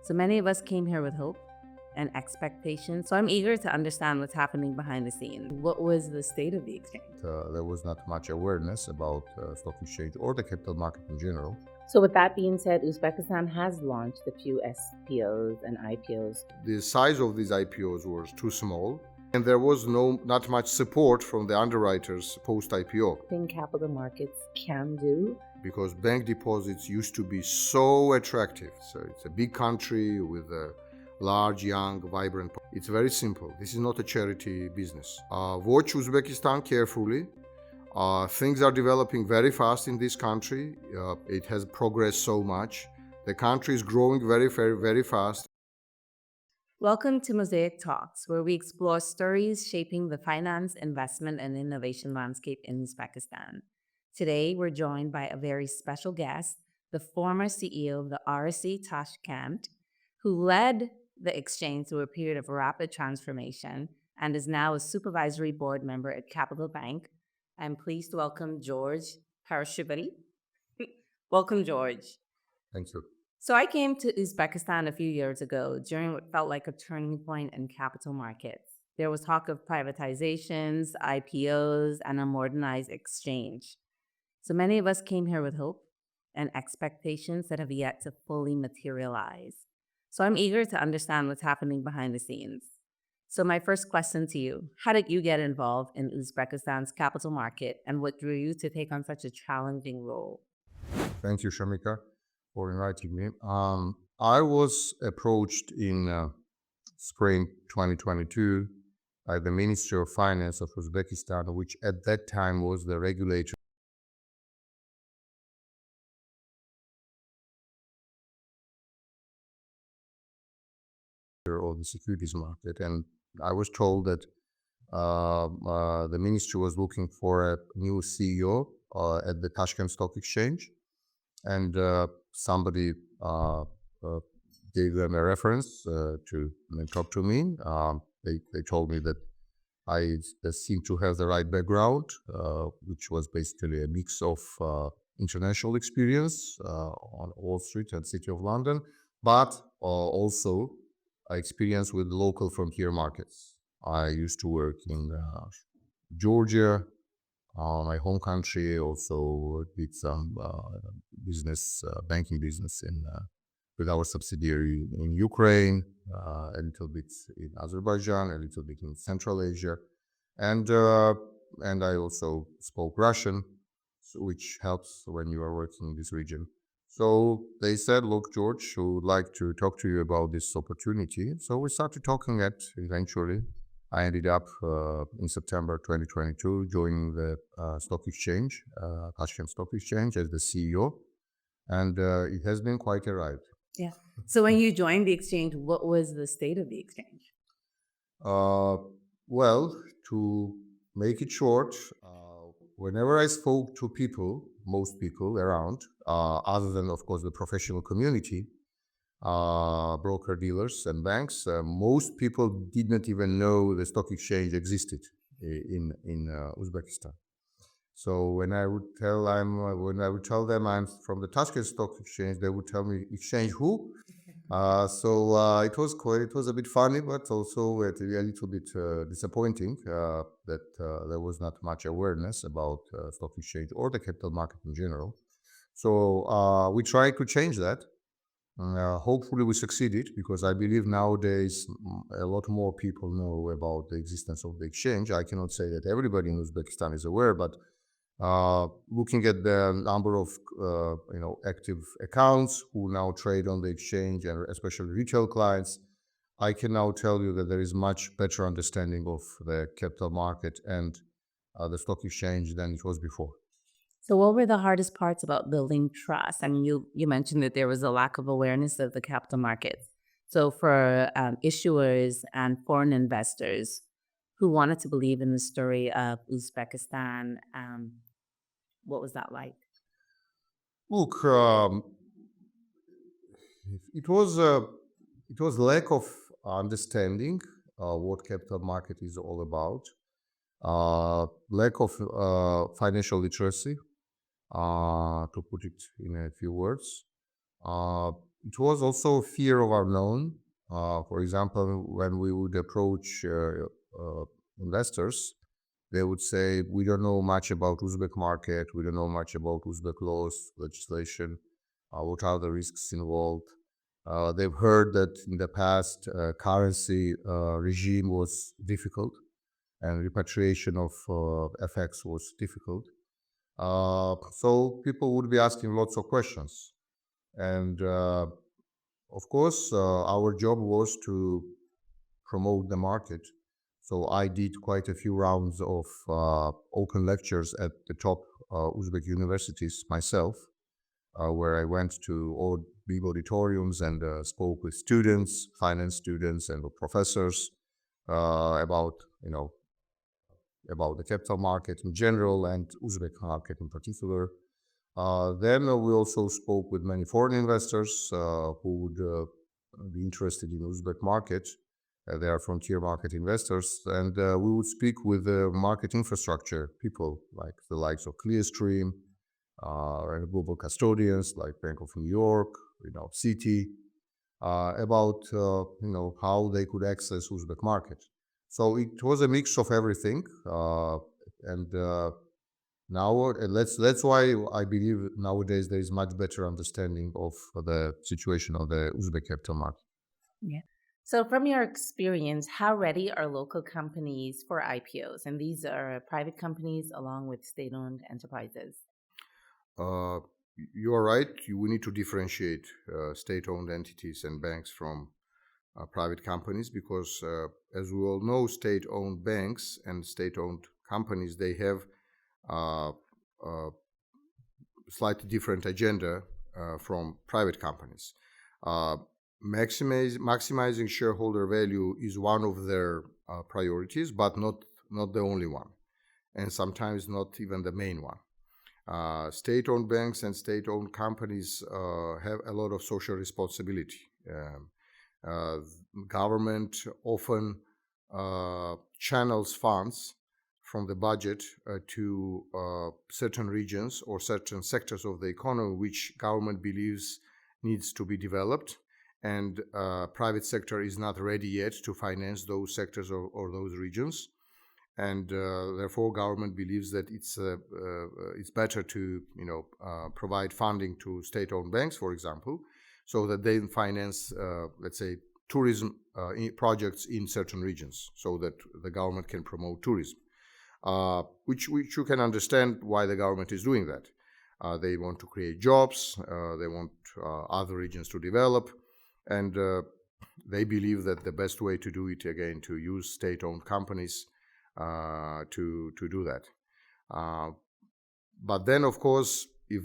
So many of us came here with hope and expectation. So I'm eager to understand what's happening behind the scenes. What was the state of the exchange? There was not much awareness about stock exchange or the capital market in general. So with that being said, Uzbekistan has launched a few SPOs and IPOs. The size of these IPOs was too small, and there was not much support from the underwriters post-IPO. Thing capital markets can do. Because bank deposits used to be so attractive. So it's a big country with a large, young, vibrant. It's very simple. This is not a charity business. Watch Uzbekistan carefully. Things are developing very fast in this country. It has progressed so much. The country is growing very, very, very fast. Welcome to Mosaic Talks, where we explore stories shaping the finance, investment, and innovation landscape in Uzbekistan. Today, we're joined by a very special guest, the former CEO of the RSE Toshkent, who led the exchange through a period of rapid transformation and is now a supervisory board member at Kapitalbank. I'm pleased to welcome Georgiy Paresishvili. Welcome, George. Thank you. So I came to Uzbekistan a few years ago during what felt like a turning point in capital markets. There was talk of privatizations, IPOs, and a modernized exchange. So many of us came here with hope and expectations that have yet to fully materialize. So I'm eager to understand what's happening behind the scenes. So my first question to you, how did you get involved in Uzbekistan's capital market and what drew you to take on such a challenging role? Thank you, Shamika, for inviting me. I was approached in spring 2022 by the Ministry of Finance of Uzbekistan, which at that time was the regulator of the securities market. And I was told that the ministry was looking for a new CEO at the Tashkent Stock Exchange. And somebody gave them a reference to talk to me. They told me that I seemed to have the right background, which was basically a mix of international experience on Wall Street and City of London, but also experience with local frontier markets. I used to work in Georgia, my home country. Also did some business, banking business with our subsidiary in Ukraine, a little bit in Azerbaijan, a little bit in Central Asia, and I also spoke Russian, which helps when you are working in this region. So they said, look, George, we would like to talk to you about this opportunity. So we started talking eventually. I ended up in September 2022 joining the stock exchange, Tashkent Stock Exchange, as the CEO. And it has been quite a ride. Yeah. So when you joined the exchange, what was the state of the exchange? Well, to make it short, whenever I spoke to people, most people around, other than, of course, the professional community, broker dealers and banks, most people did not even know the stock exchange existed in Uzbekistan. So when I would tell them I'm from the Tashkent Stock Exchange, they would tell me, exchange who? It was a bit funny, but also a little bit disappointing that there was not much awareness about stock exchange or the capital market in general. So we tried to change that. Hopefully we succeeded, because I believe nowadays a lot more people know about the existence of the exchange. I cannot say that everybody in Uzbekistan is aware, but looking at the number of active accounts who now trade on the exchange, and especially retail clients, I can now tell you that there is much better understanding of the capital market and the stock exchange than it was before. So what were the hardest parts about building trust? I mean, you mentioned that there was a lack of awareness of the capital markets. So for issuers and foreign investors who wanted to believe in the story of Uzbekistan, what was that like? Look, it was lack of understanding what capital market is all about, lack of financial literacy, to put it in a few words, it was also a fear of unknown. For example, when we would approach investors, they would say, we don't know much about Uzbek market, we don't know much about Uzbek laws, legislation, what are the risks involved. They've heard that in the past, currency regime was difficult and repatriation of FX was difficult. So people would be asking lots of questions. And of course, our job was to promote the market. So I did quite a few rounds of open lectures at the top Uzbek universities myself, where I went to all big auditoriums and spoke with students, finance students, and professors about, about the capital market in general and Uzbek market in particular. Then we also spoke with many foreign investors who would be interested in Uzbek market. They are frontier market investors, and we would speak with market infrastructure people like the likes of Clearstream, global custodians like Bank of New York, Citi, about how they could access Uzbek market. So it was a mix of everything, and now that's why I believe nowadays there is much better understanding of the situation of the Uzbek capital market. Yeah. So from your experience, how ready are local companies for IPOs? And these are private companies along with state-owned enterprises. You are right. We need to differentiate state-owned entities and banks from private companies because, as we all know, state-owned banks and state-owned companies, they have slightly different agenda from private companies. Maximizing shareholder value is one of their priorities, but not the only one, and sometimes not even the main one. State-owned banks and state-owned companies have a lot of social responsibility. Government often channels funds from the budget to certain regions or certain sectors of the economy which government believes needs to be developed, and private sector is not ready yet to finance those sectors or those regions. And therefore, government believes that it's better to provide funding to state-owned banks, for example, so that they finance, let's say, tourism projects in certain regions, so that the government can promote tourism. Which you can understand why the government is doing that. They want to create jobs. They want other regions to develop, and they believe that the best way to do it, again, to use state-owned companies to do that. But then, of course, if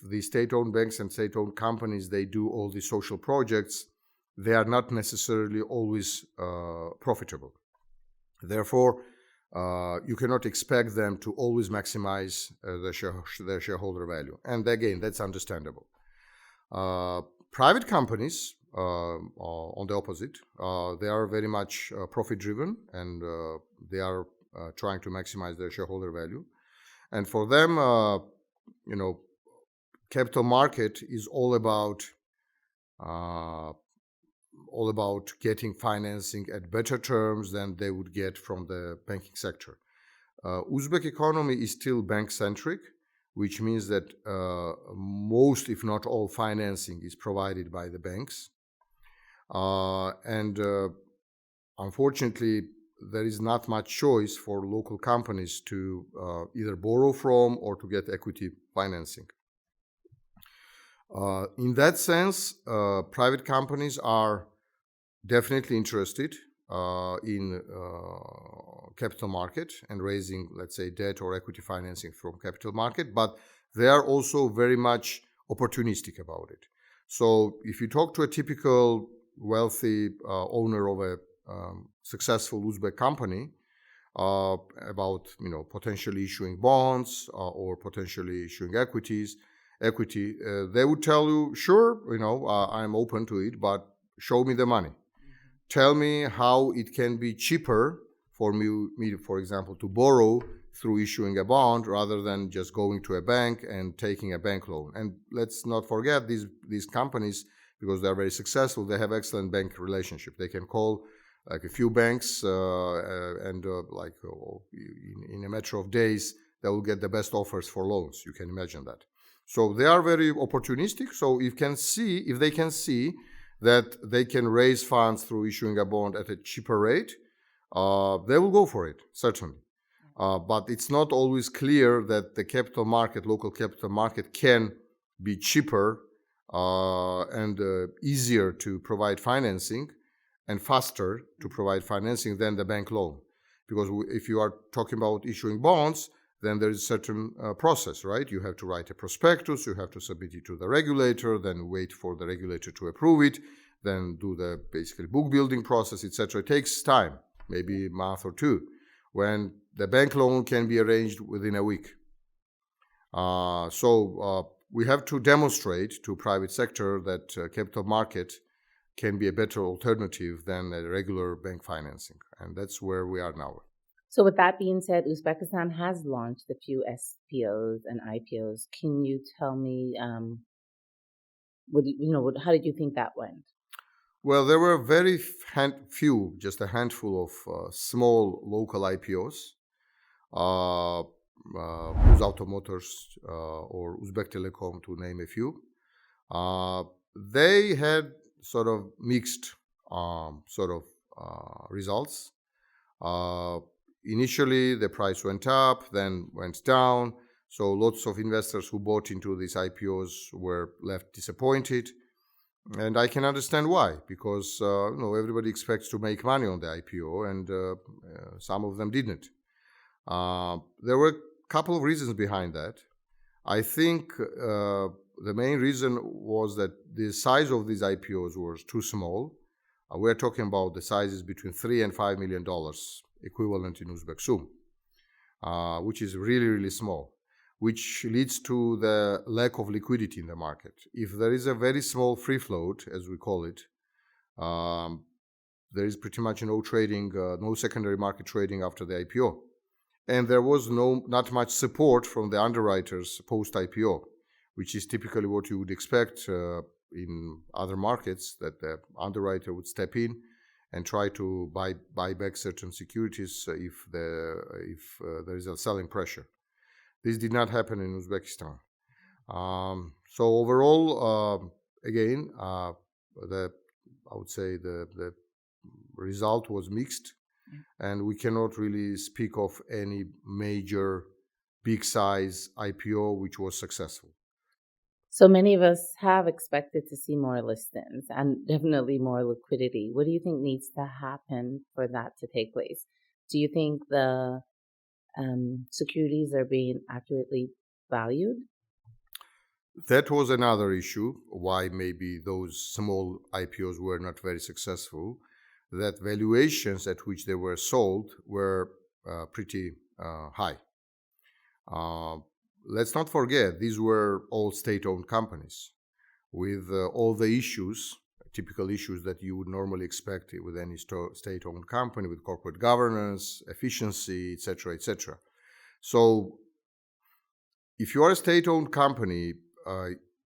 the state-owned banks and state-owned companies, they do all these social projects, they are not necessarily always profitable. Therefore, you cannot expect them to always maximize their shareholder value. And again, that's understandable. Private companies, on the opposite, they are very much profit-driven, and they are trying to maximize their shareholder value. And for them, capital market is all about getting financing at better terms than they would get from the banking sector. Uzbek economy is still bank-centric, which means that most, if not all, financing is provided by the banks. And unfortunately, there is not much choice for local companies to either borrow from or to get equity financing. In that sense, private companies are definitely interested in capital market and raising, let's say, debt or equity financing from capital market, but they are also very much opportunistic about it. So if you talk to a typical wealthy owner of a successful Uzbek company about potentially issuing bonds or potentially issuing equity, they would tell you, sure, I'm open to it, but show me the money. Tell me how it can be cheaper for me, for example, to borrow through issuing a bond rather than just going to a bank and taking a bank loan. And let's not forget, these companies because they're very successful. They have excellent bank relationship. They can call like a few banks and in a matter of days, they will get the best offers for loans. You can imagine that. So they are very opportunistic. So if they can see that they can raise funds through issuing a bond at a cheaper rate, they will go for it, certainly. But it's not always clear that the capital market, local capital market, can be cheaper and easier to provide financing and faster to provide financing than the bank loan. Because if you are talking about issuing bonds, then there is a certain process, right? You have to write a prospectus, you have to submit it to the regulator, then wait for the regulator to approve it, then do the basically book building process, etc. It takes time, maybe a month or two, when the bank loan can be arranged within a week. So we have to demonstrate to private sector that capital market can be a better alternative than a regular bank financing. And that's where we are now. So with that being said, Uzbekistan has launched a few SPOs and IPOs. Can you tell me, how did you think that went? Well, there were very few, just a handful of small local IPOs. Uz Automotors or Uzbek Telecom, to name a few. They had sort of mixed results. Initially, the price went up, then went down. So lots of investors who bought into these IPOs were left disappointed. And I can understand why, because everybody expects to make money on the IPO, and some of them didn't. There were a couple of reasons behind that. I think the main reason was that the size of these IPOs was too small. We're talking about the sizes between $3 and $5 million, equivalent in Uzbek sum, which is really, really small, which leads to the lack of liquidity in the market. If there is a very small free float, as we call it, there is pretty much no trading, no secondary market trading after the IPO. And there was not much support from the underwriters post-IPO, which is typically what you would expect in other markets, that the underwriter would step in and try to buy back certain securities if there is a selling pressure. This did not happen in Uzbekistan. So overall, again, I would say the result was mixed. And we cannot really speak of any major big size IPO which was successful. So many of us have expected to see more listings and definitely more liquidity. What do you think needs to happen for that to take place? Do you think the securities are being accurately valued? That was another issue, why maybe those small IPOs were not very successful. That valuations at which they were sold were pretty high. Let's not forget, these were all state-owned companies with all the issues, typical issues that you would normally expect with any state-owned company, with corporate governance, efficiency, etc., etc. So if you are a state-owned company,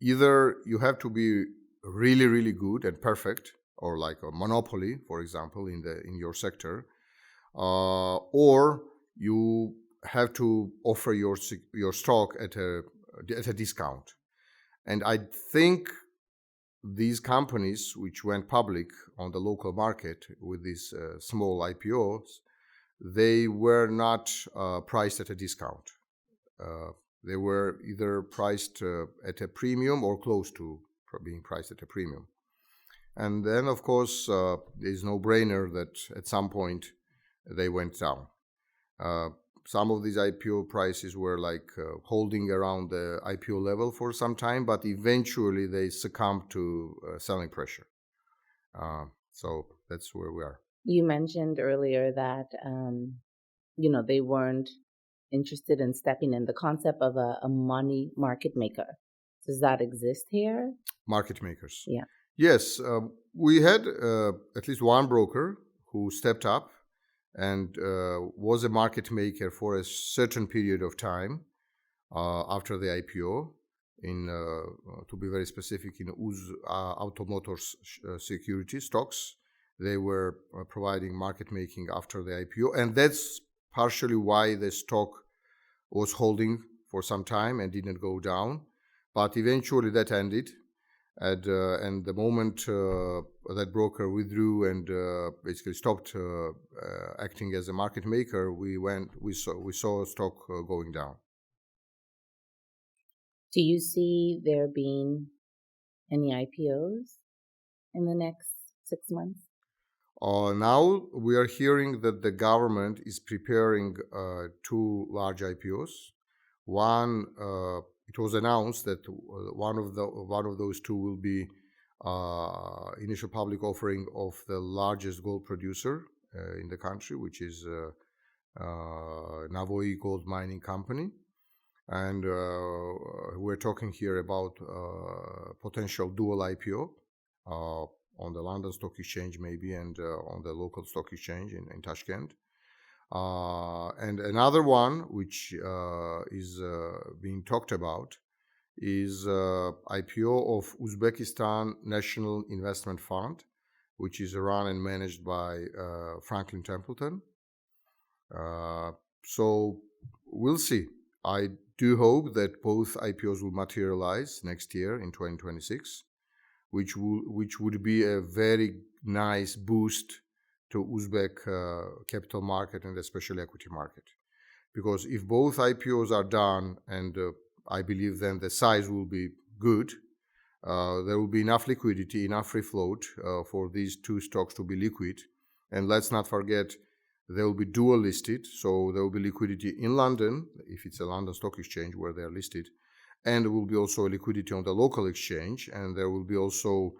either you have to be really, really good and perfect, or like a monopoly, for example, in your sector, or you have to offer your stock at a discount. And I think these companies which went public on the local market with these small IPOs, they were not priced at a discount. They were either priced at a premium or close to being priced at a premium. And then, of course, there's no brainer that at some point they went down. Some of these IPO prices were like holding around the IPO level for some time, but eventually they succumbed to selling pressure. So that's where we are. You mentioned earlier that, they weren't interested in stepping in. The concept of a money market maker. Does that exist here? Market makers. Yeah. Yes, we had at least one broker who stepped up and was a market maker for a certain period of time after the IPO. in, to be very specific, in Automotors security stocks. They were providing market making after the IPO, and that's partially why the stock was holding for some time and didn't go down. But eventually that ended, and the moment that broker withdrew and basically stopped acting as a market maker, we saw stock going down. Do you see there being any IPOs in the next 6 months? Now we are hearing that the government is preparing 2 large IPOs. One, it was announced that one of those 2 will be initial public offering of the largest gold producer in the country, which is Navoi Gold Mining Company. And we're talking here about potential dual IPO on the London Stock Exchange maybe, and on the local stock exchange in Tashkent. And another one which is being talked about is IPO of Uzbekistan National Investment Fund, which is run and managed by Franklin Templeton. So we'll see. I do hope that both IPOs will materialize next year in 2026, which would be a very nice boost to Uzbek capital market and especially equity market. Because if both IPOs are done, and I believe then the size will be good, there will be enough liquidity, enough free float for these 2 stocks to be liquid. And let's not forget, they will be dual listed, so there will be liquidity in London, if it's a London Stock Exchange where they are listed, and there will be also liquidity on the local exchange, and there will be also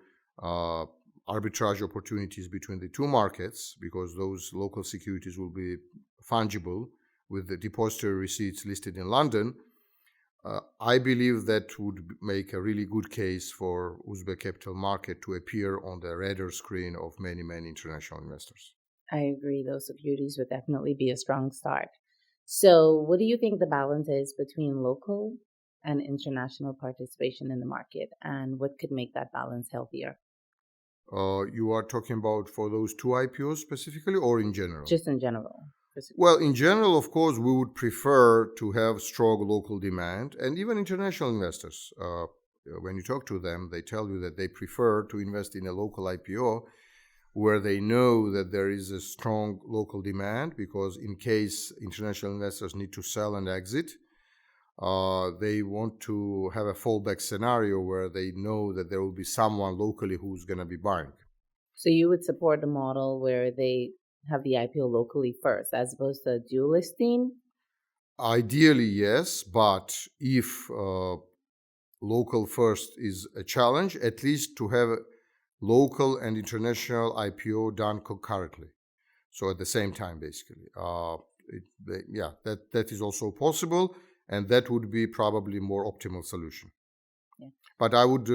arbitrage opportunities between the 2 markets, because those local securities will be fungible with the depository receipts listed in London. I believe that would make a really good case for Uzbek capital market to appear on the radar screen of many, many international investors. I agree. Those securities would definitely be a strong start. So what do you think the balance is between local and international participation in the market, and what could make that balance healthier? You are talking about for those 2 IPOs specifically, or in general? Just in general. Well, in general, of course, we would prefer to have strong local demand, and even international investors. When you talk to them, they tell you that they prefer to invest in a local IPO where they know that there is a strong local demand, because in case international investors need to sell and exit, they want to have a fallback scenario where they know that there will be someone locally who's going to be buying. So you would support a model where they have the IPO locally first, as opposed to dual listing? Ideally, yes, but if local first is a challenge, at least to have local and international IPO done concurrently. So at the same time, basically. That is also possible, and that would be probably more optimal solution. Yeah. But I would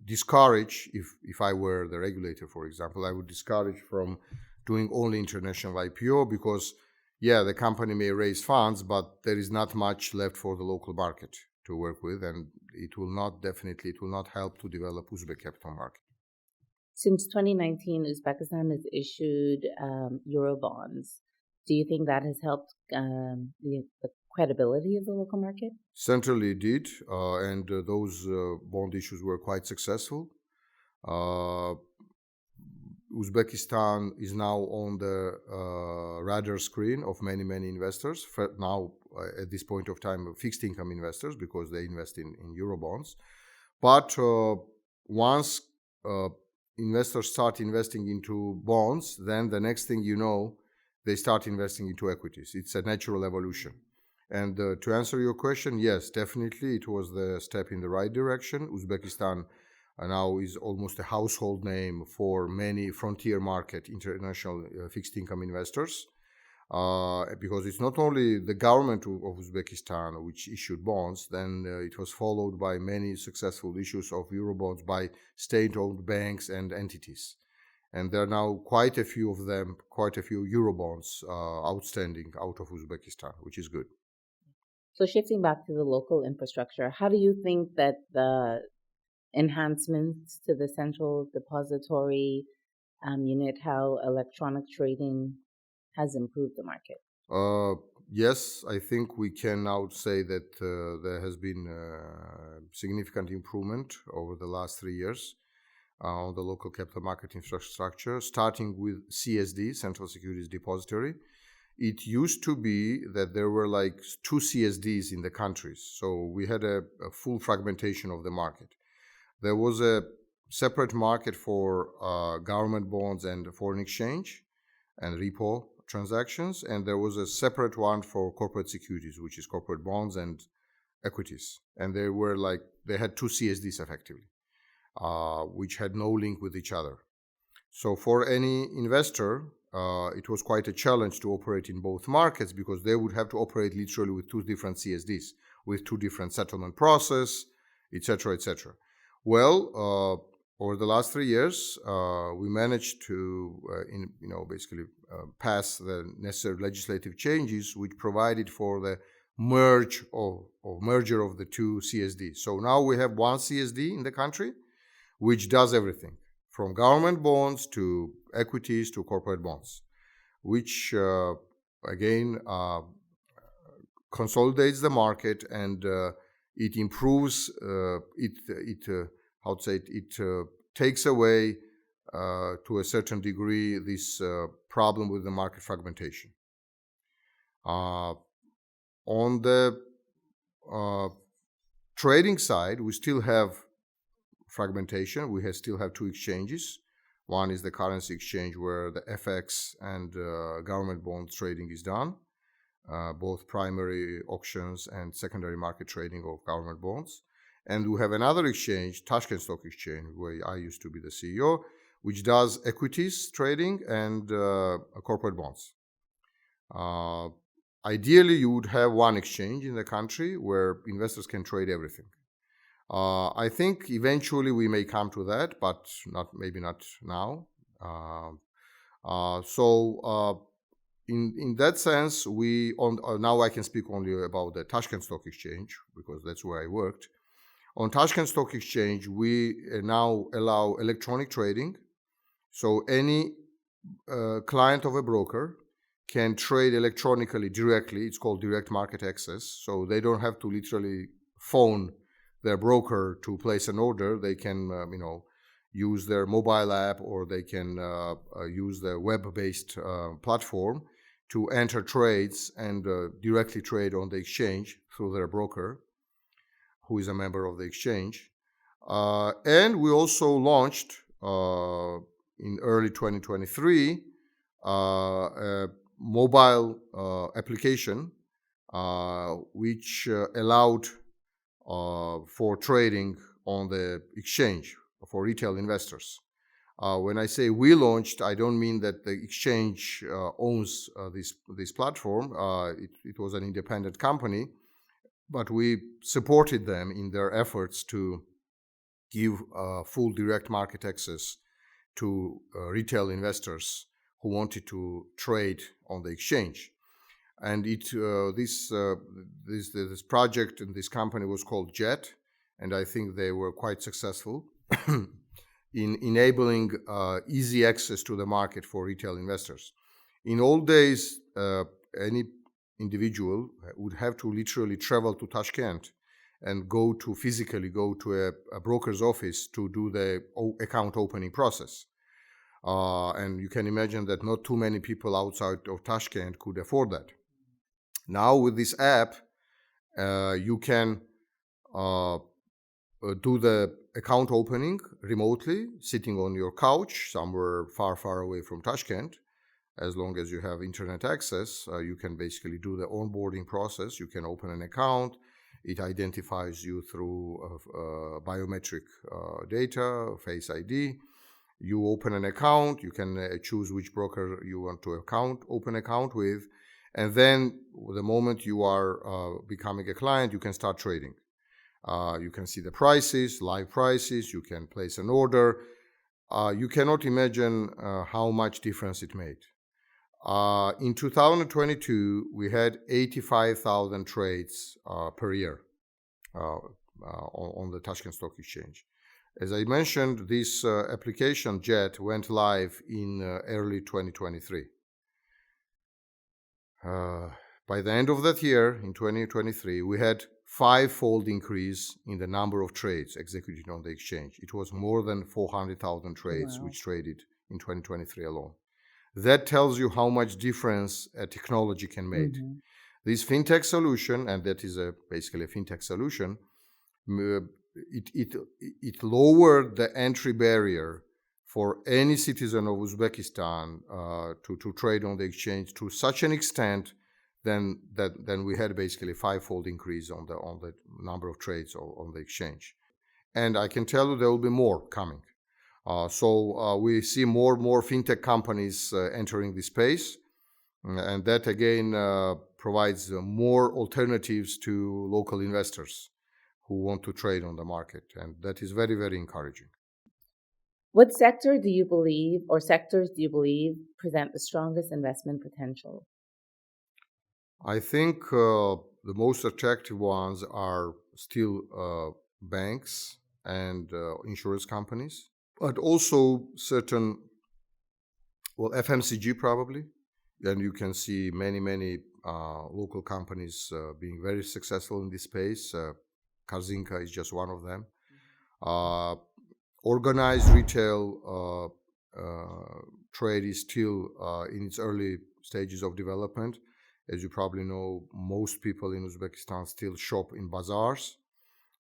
discourage, if I were the regulator, for example, I would discourage from doing only international IPO, because, the company may raise funds, but there is not much left for the local market to work with, and it will not help to develop Uzbek capital market. Since 2019, Uzbekistan has issued Eurobonds. Do you think that has helped the credibility of the local market? Certainly it did, and those bond issues were quite successful. Uzbekistan is now on the radar screen of many, many investors. Now, at this point of time, fixed income investors, because they invest in Eurobonds. But once investors start investing into bonds, then the next thing you know, they start investing into equities. It's a natural evolution. And to answer your question, yes, definitely it was the step in the right direction. Uzbekistan now is almost a household name for many frontier market international fixed income investors, because it's not only the government of Uzbekistan which issued bonds, then it was followed by many successful issues of Eurobonds by state-owned banks and entities. And there are now quite a few Eurobonds outstanding out of Uzbekistan, which is good. So shifting back to the local infrastructure, how do you think that the enhancements to the central depository unit, how electronic trading has improved the market? Yes, I think we can now say that there has been significant improvement over the last 3 years on the local capital market infrastructure, starting with CSD, Central Securities Depository. It used to be that there were like 2 CSDs in the countries, so we had a full fragmentation of the market. There was a separate market for government bonds and foreign exchange and repo transactions, and there was a separate one for corporate securities, which is corporate bonds and equities. And they had 2 CSDs effectively, which had no link with each other. So for any investor, it was quite a challenge to operate in both markets because they would have to operate literally with 2 different CSDs, with 2 different settlement process, etc., etc. Well, over the last 3 years, we managed to, basically pass the necessary legislative changes, which provided for the merger of the 2 CSDs. So now we have 1 CSD in the country, which does everything, from government bonds to equities to corporate bonds, which again consolidates the market and it improves it takes away to a certain degree this problem with the market fragmentation. On the trading side, we still have fragmentation. We still have 2 exchanges. One is the currency exchange where the FX and government bond trading is done, both primary auctions and secondary market trading of government bonds. And we have another exchange, Tashkent Stock Exchange, where I used to be the CEO, which does equities trading and corporate bonds. Ideally, you would have 1 exchange in the country where investors can trade everything. I think eventually we may come to that, but maybe not now. In that sense, now I can speak only about the Tashkent Stock Exchange because that's where I worked. On Tashkent Stock Exchange, we now allow electronic trading. So any client of a broker can trade electronically directly. It's called direct market access. So they don't have to literally phone their broker to place an order. They can, use their mobile app or they can use the web-based platform to enter trades and directly trade on the exchange through their broker, who is a member of the exchange. And we also launched in early 2023 a mobile application which allowed for trading on the exchange for retail investors. When I say we launched, I don't mean that the exchange owns this platform. It was an independent company, but we supported them in their efforts to give full direct market access to retail investors who wanted to trade on the exchange. And this project and this company was called Jett, and I think they were quite successful in enabling easy access to the market for retail investors. In old days, any individual would have to literally travel to Tashkent and physically go to a broker's office to do the account opening process. And you can imagine that not too many people outside of Tashkent could afford that. Now with this app, you can do the account opening remotely, sitting on your couch somewhere far, far away from Tashkent. As long as you have internet access, you can basically do the onboarding process. You can open an account. It identifies you through biometric data, Face ID. You open an account. You can choose which broker you want to open account with. And then the moment you are becoming a client, you can start trading. You can see the prices, live prices. You can place an order. You cannot imagine how much difference it made. In 2022, we had 85,000 trades per year on the Tashkent Stock Exchange. As I mentioned, this application, Jett, went live in early 2023. By the end of that year, in 2023, we had five-fold increase in the number of trades executed on the exchange. It was more than 400,000 trades which traded in 2023 alone. That tells you how much difference a technology can make. This fintech solution, and that is basically a fintech solution, it lowered the entry barrier for any citizen of Uzbekistan to trade on the exchange to such an extent then we had basically five-fold increase on the number of trades on the exchange. And I can tell you there will be more coming. So we see more and more fintech companies entering this space, and that again provides more alternatives to local investors who want to trade on the market, and that is very, very encouraging. What sector do you believe, or sectors do you believe, present the strongest investment potential? I think the most attractive ones are still banks and insurance companies, but also certain, FMCG probably. And you can see many local companies being very successful in this space. Korzinka is just one of them. Organized retail trade is still in its early stages of development. As you probably know, most people in Uzbekistan still shop in bazaars.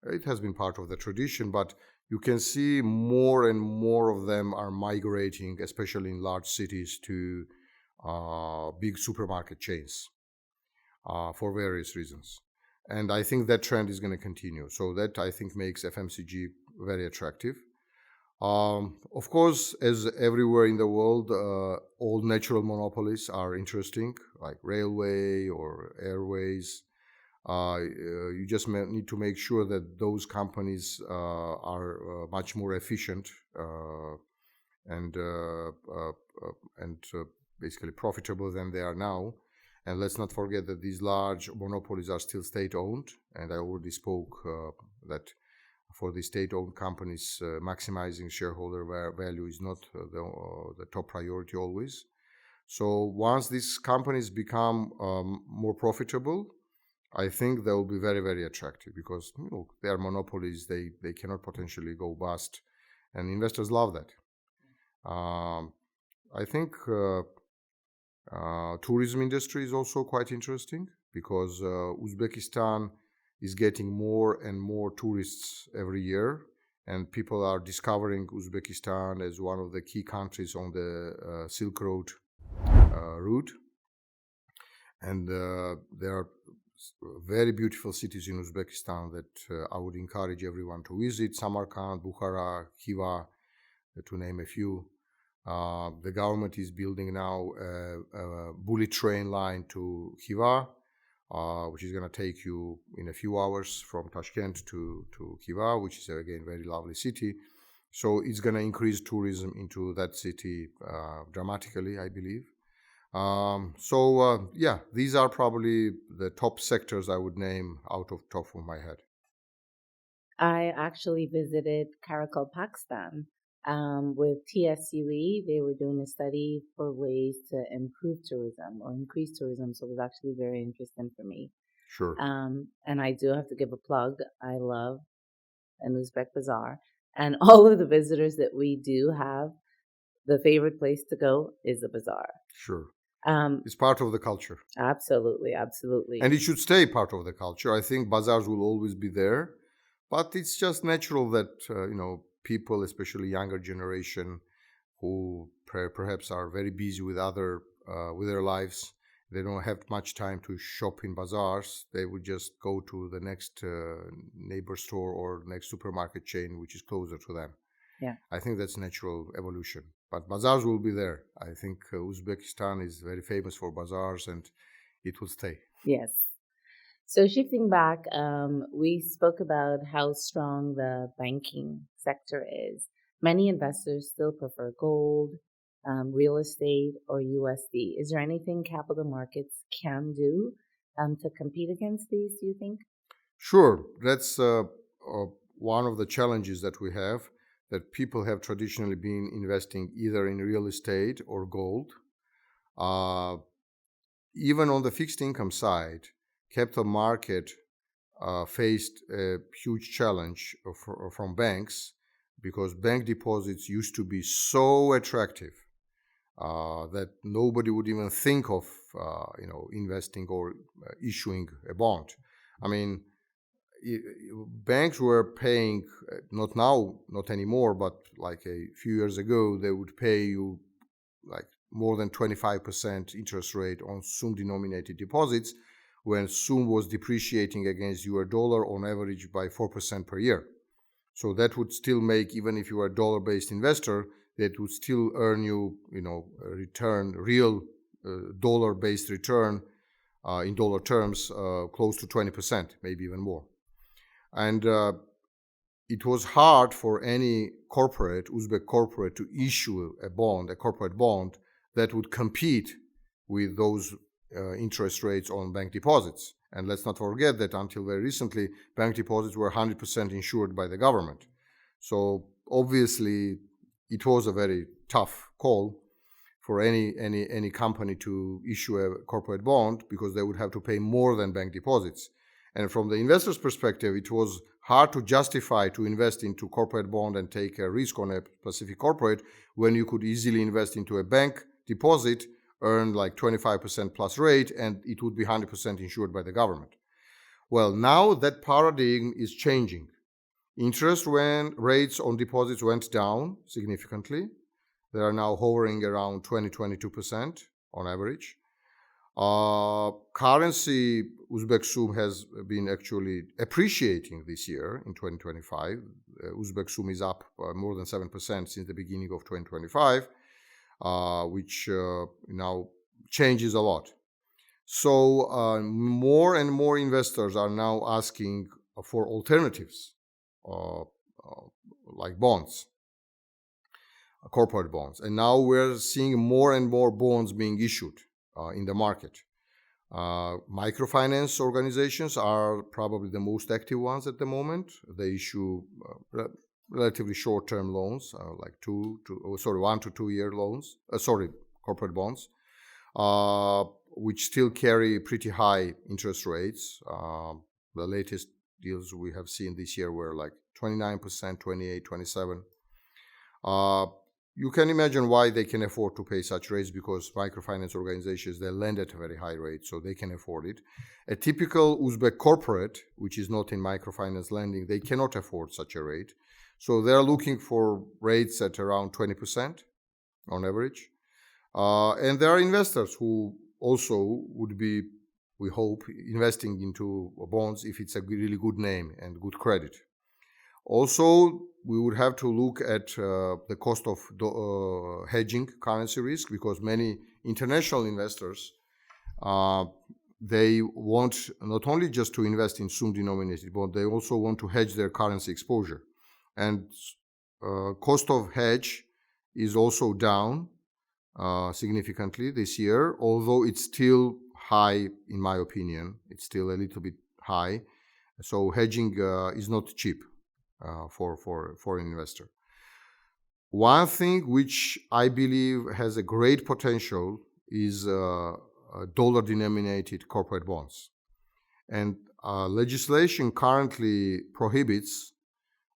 It has been part of the tradition, but you can see more and more of them are migrating, especially in large cities, to big supermarket chains for various reasons. And I think that trend is going to continue. So that, I think, makes FMCG very attractive. Of course, as everywhere in the world, all natural monopolies are interesting, like railway or airways. You just need to make sure that those companies are much more efficient and basically profitable than they are now. And let's not forget that these large monopolies are still state-owned, and I already spoke that for the state-owned companies, maximizing shareholder value is not the top priority always. So once these companies become more profitable, I think they will be very, very attractive because they are monopolies. They cannot potentially go bust, and investors love that. I think tourism industry is also quite interesting because Uzbekistan is getting more and more tourists every year, and people are discovering Uzbekistan as one of the key countries on the Silk Road route. And there are very beautiful cities in Uzbekistan that I would encourage everyone to visit: Samarkand, Bukhara, Khiva, to name a few. The government is building now a bullet train line to Khiva, which is going to take you in a few hours from Tashkent to Khiva, which is again a very lovely city. So it's going to increase tourism into that city dramatically, I believe. These are probably the top sectors I would name out of top of my head. I actually visited Karakol, Pakistan. With TSUE, they were doing a study for ways to improve tourism or increase tourism. So it was actually very interesting for me. Sure. And I do have to give a plug. I love an Uzbek bazaar. And all of the visitors that we do have, the favorite place to go is the bazaar. Sure. It's part of the culture. Absolutely, absolutely. And it should stay part of the culture. I think bazaars will always be there. But it's just natural that, people, especially younger generation, who perhaps are very busy with their lives, they don't have much time to shop in bazaars. They would just go to the next neighbor store or next supermarket chain, which is closer to them. Yeah, I think that's natural evolution. But bazaars will be there. I think Uzbekistan is very famous for bazaars, and it will stay. Yes. So shifting back, we spoke about how strong the banking sector is. Many investors still prefer gold, real estate, or USD? Is there anything capital markets can do to compete against these, do you think? Sure. That's one of the challenges that we have, that people have traditionally been investing either in real estate or gold. Even on the fixed income side, capital market faced a huge challenge from banks, because bank deposits used to be so attractive that nobody would even think of investing or issuing a bond. I mean, banks were paying, not now, not anymore, but like a few years ago, they would pay you like more than 25% interest rate on SUM-denominated deposits, when SUM was depreciating against your dollar on average by 4% per year. So that would still make, even if you were a dollar-based investor, that would still earn you, a return, real dollar-based return in dollar terms, close to 20%, maybe even more. And it was hard for any corporate, Uzbek corporate, to issue a bond, a corporate bond, that would compete with those interest rates on bank deposits. And let's not forget that until very recently, bank deposits were 100% insured by the government. So obviously, it was a very tough call for any company to issue a corporate bond, because they would have to pay more than bank deposits. And from the investor's perspective, it was hard to justify to invest into corporate bond and take a risk on a specific corporate, when you could easily invest into a bank deposit, earn like 25% plus rate, and it would be 100% insured by the government. Well, now that paradigm is changing. Interest rates on deposits went down significantly. They are now hovering around 20-22% on average. Currency, Uzbek SUM has been actually appreciating this year in 2025. Uzbek SUM is up more than 7% since the beginning of 2025, which now changes a lot. So more and more investors are now asking for alternatives, like bonds, corporate bonds. And now we're seeing more and more bonds being issued in the market. Microfinance organizations are probably the most active ones at the moment. They issue relatively short-term loans, like 1 to 2 year loans. Corporate bonds, which still carry pretty high interest rates. The latest deals we have seen this year were like 29%, 28, 27. You can imagine why they can afford to pay such rates, because microfinance organizations, they lend at a very high rate, so they can afford it. A typical Uzbek corporate, which is not in microfinance lending, they cannot afford such a rate. So they're looking for rates at around 20% on average. And there are investors who also would be, we hope, investing into bonds if it's a really good name and good credit. Also, we would have to look at the cost of hedging currency risk, because many international investors, they want not only just to invest in SUM-denominated bond, they also want to hedge their currency exposure. And cost of hedge is also down significantly this year, although it's still high, in my opinion. It's still a little bit high. So hedging is not cheap for an investor. One thing which I believe has a great potential is dollar-denominated corporate bonds. And legislation currently prohibits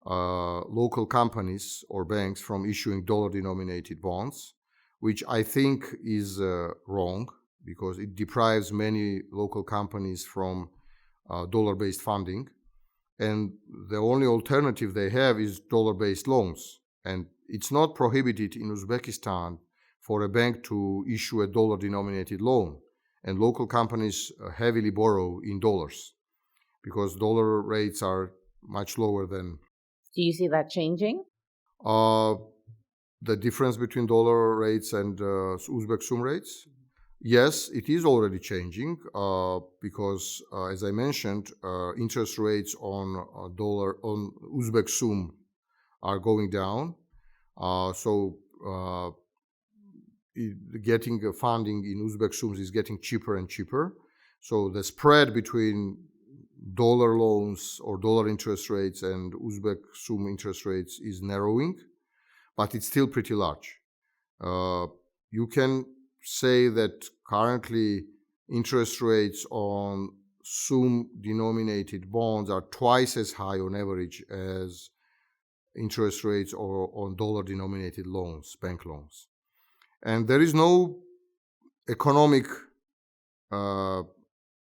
local companies or banks from issuing dollar-denominated bonds, which I think is wrong, because it deprives many local companies from dollar-based funding. And the only alternative they have is dollar-based loans. And it's not prohibited in Uzbekistan for a bank to issue a dollar-denominated loan. And local companies heavily borrow in dollars, because dollar rates are much lower than. Do you see that changing? The difference between dollar rates and Uzbek SUM rates? Yes, it is already changing, because, as I mentioned, interest rates on Uzbek SUM are going down. So getting funding in Uzbek sums is getting cheaper and cheaper. So the spread between dollar loans or dollar interest rates and Uzbek sum interest rates is narrowing, but it's still pretty large. You can say that currently interest rates on sum-denominated bonds are twice as high on average as interest rates on dollar-denominated loans, bank loans. And there is no economic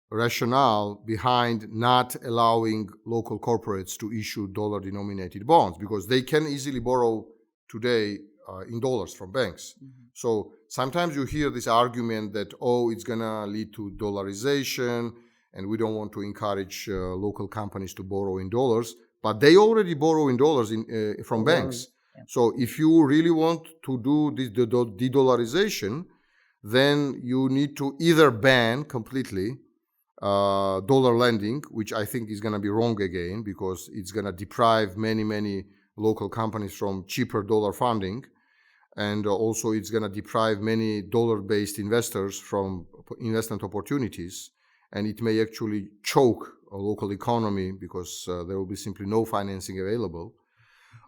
rationale behind not allowing local corporates to issue dollar-denominated bonds, because they can easily borrow today in dollars from banks. Mm-hmm. So sometimes you hear this argument that, it's going to lead to dollarization, and we don't want to encourage local companies to borrow in dollars, but they already borrow in dollars from banks. Yeah. So if you really want to do this de-dollarization, then you need to either ban completely dollar lending, which I think is going to be wrong again, because it's going to deprive many local companies from cheaper dollar funding, and also it's going to deprive many dollar-based investors from investment opportunities, and it may actually choke a local economy because there will be simply no financing available.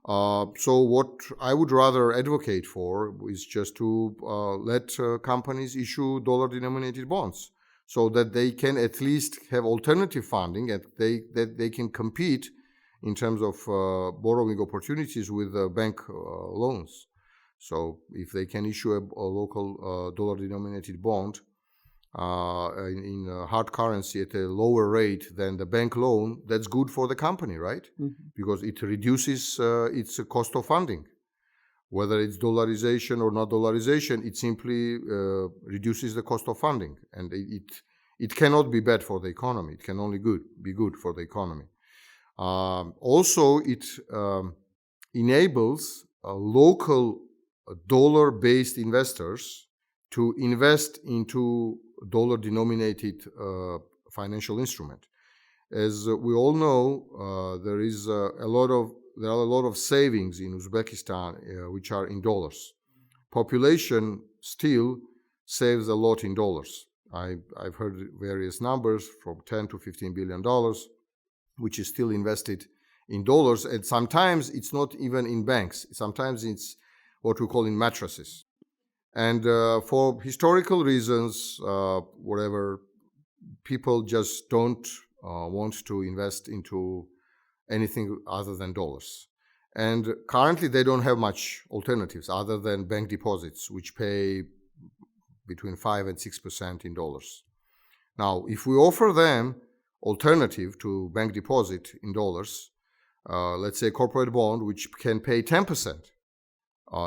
So what I would rather advocate for is just to let companies issue dollar-denominated bonds, so that they can at least have alternative funding, and that they can compete in terms of borrowing opportunities with bank loans. So if they can issue a local dollar-denominated bond in hard currency at a lower rate than the bank loan, that's good for the company, right? Mm-hmm. Because it reduces its cost of funding. Whether it's dollarization or not dollarization, it simply reduces the cost of funding, and it cannot be bad for the economy. It can only be good for the economy. Also, it enables local dollar-based investors to invest into dollar-denominated financial instrument. As we all know, there are a lot of savings in Uzbekistan which are in dollars. Population still saves a lot in dollars. I've heard various numbers from $10 to $15 billion, which is still invested in dollars, and sometimes it's not even in banks. Sometimes it's what we call in mattresses. And for historical reasons, whatever, people just don't want to invest into anything other than dollars. And currently they don't have much alternatives other than bank deposits, which pay between 5 and 6% in dollars. Now, if we offer them alternative to bank deposit in dollars, let's say corporate bond, which can pay 10%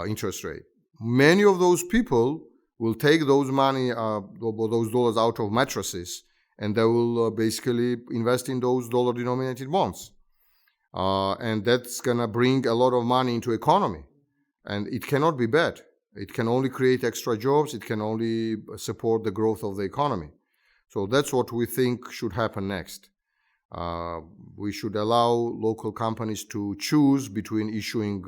interest rate, many of those people will take those those dollars out of mattresses, and they will basically invest in those dollar-denominated bonds. And that's going to bring a lot of money into economy. And it cannot be bad. It can only create extra jobs. It can only support the growth of the economy. So that's what we think should happen next. We should allow local companies to choose between issuing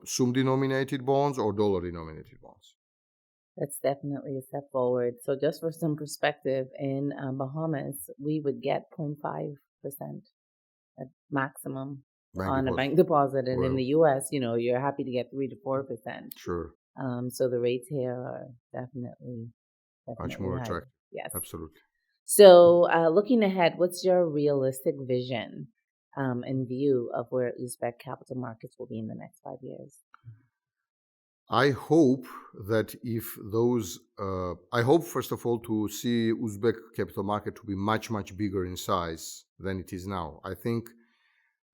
sum-denominated bonds or dollar-denominated bonds. That's definitely a step forward. So just for some perspective, in Bahamas, we would get 0.5% at maximum on a bank deposit. And in the U.S., you're happy to get 3 to 4%. Sure. So the rates here are definitely much more attractive. Yes. Absolutely. So looking ahead, what's your realistic vision and view of where Uzbek capital markets will be in the next 5 years? I hope that I hope, first of all, to see Uzbek capital market to be much bigger in size than it is now. I think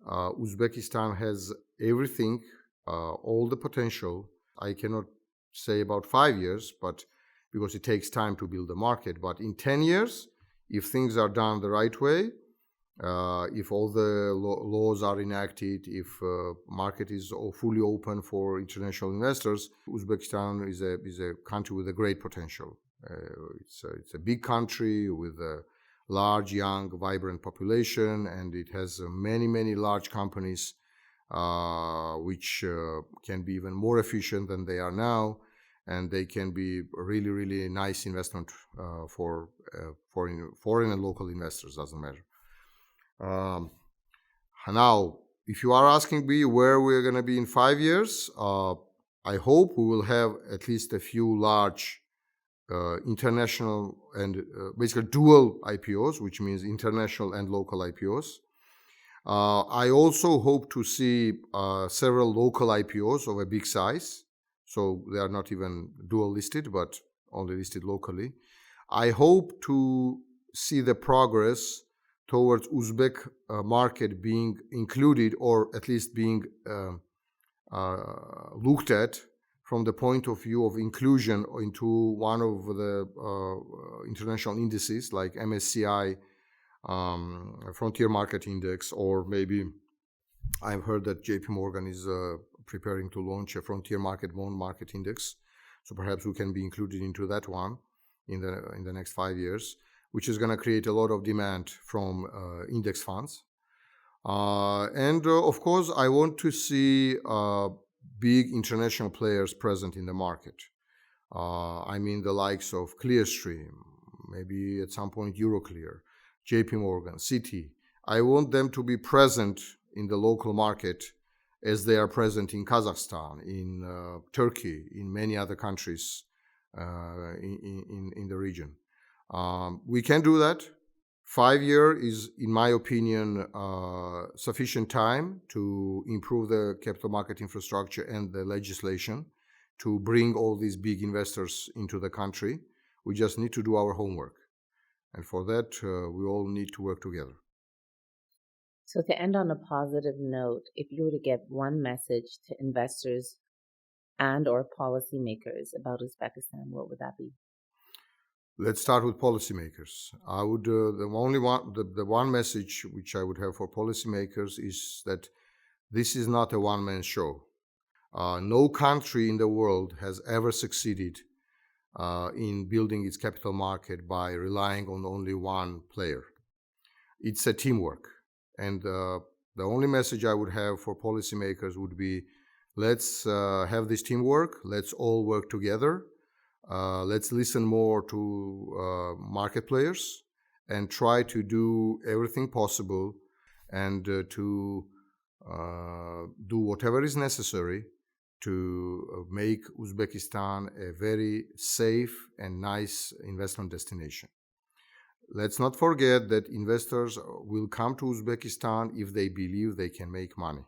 Uzbekistan has everything, all the potential. I cannot say about 5 years, but because it takes time to build the market. But in 10 years, if things are done the right way, if all the laws are enacted, if market is fully open for international investors, Uzbekistan is a country with a great potential. It's a big country with a large, young, vibrant population, and it has many large companies which can be even more efficient than they are now. and they can be a really, really nice investment for foreign and local investors, doesn't matter. Now, if you are asking me where we're going to be in 5 years, I hope we will have at least a few large international and basically dual IPOs, which means international and local IPOs. I also hope to see several local IPOs of a big size. So they are not even dual listed, but only listed locally. I hope to see the progress towards Uzbek market being included, or at least being looked at from the point of view of inclusion into one of the international indices like MSCI Frontier Market Index, or maybe I've heard that JP Morgan is preparing to launch a Frontier Market Bond Market Index. So perhaps we can be included into that one in the next 5 years, which is going to create a lot of demand from index funds. And of course, I want to see big international players present in the market. I mean the likes of Clearstream, maybe at some point Euroclear, JP Morgan, Citi. I want them to be present in the local market as they are present in Kazakhstan, in Turkey, in many other countries in the region. We can do that. 5 years is, in my opinion, sufficient time to improve the capital market infrastructure and the legislation to bring all these big investors into the country. We just need to do our homework. And for that, we all need to work together. So to end on a positive note, if you were to give one message to investors and or policymakers about Uzbekistan, what would that be? Let's start with policymakers. I would the one message which I would have for policymakers is that this is not a one-man show. No country in the world has ever succeeded in building its capital market by relying on only one player. It's a teamwork. And the only message I would have for policymakers would be, let's have this teamwork. Let's all work together. Let's listen more to market players and try to do everything possible and to do whatever is necessary to make Uzbekistan a very safe and nice investment destination. Let's not forget that investors will come to Uzbekistan if they believe they can make money.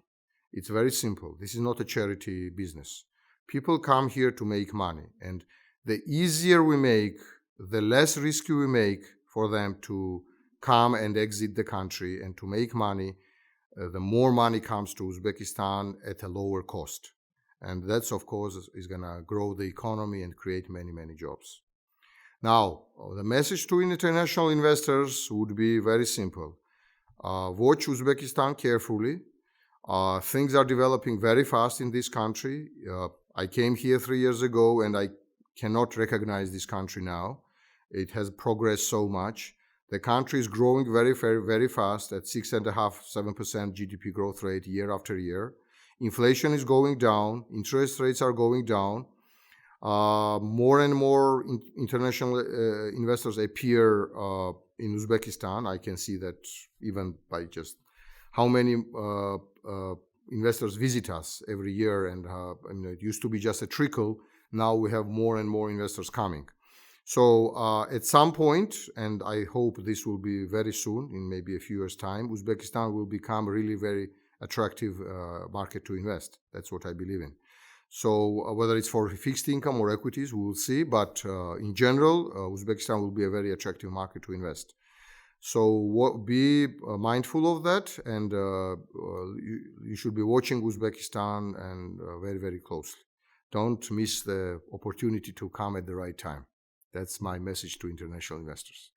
It's very simple. This is not a charity business. People come here to make money, and the easier we make, the less risky we make for them to come and exit the country and to make money, the more money comes to Uzbekistan at a lower cost. And that's, of course, is going to grow the economy and create many, many jobs. Now, the message to international investors would be very simple. Watch Uzbekistan carefully. Things are developing very fast in this country. I came here 3 years ago, and I cannot recognize this country now. It has progressed so much. The country is growing very, very, very fast at 6.5–7% GDP growth rate year after year. Inflation is going down. Interest rates are going down. More and more international investors appear in Uzbekistan. I can see that even by just how many investors visit us every year. And it used to be just a trickle. Now we have more and more investors coming. So at some point, and I hope this will be very soon, in maybe a few years' time, Uzbekistan will become a really very attractive market to invest. That's what I believe in. So whether it's for fixed income or equities, we will see. But in general, Uzbekistan will be a very attractive market to invest. So be mindful of that, and you should be watching Uzbekistan and very, very closely. Don't miss the opportunity to come at the right time. That's my message to international investors.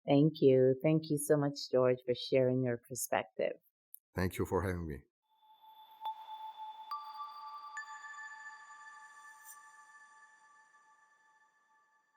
Thank you. Thank you so much, George, for sharing your perspective. Thank you for having me.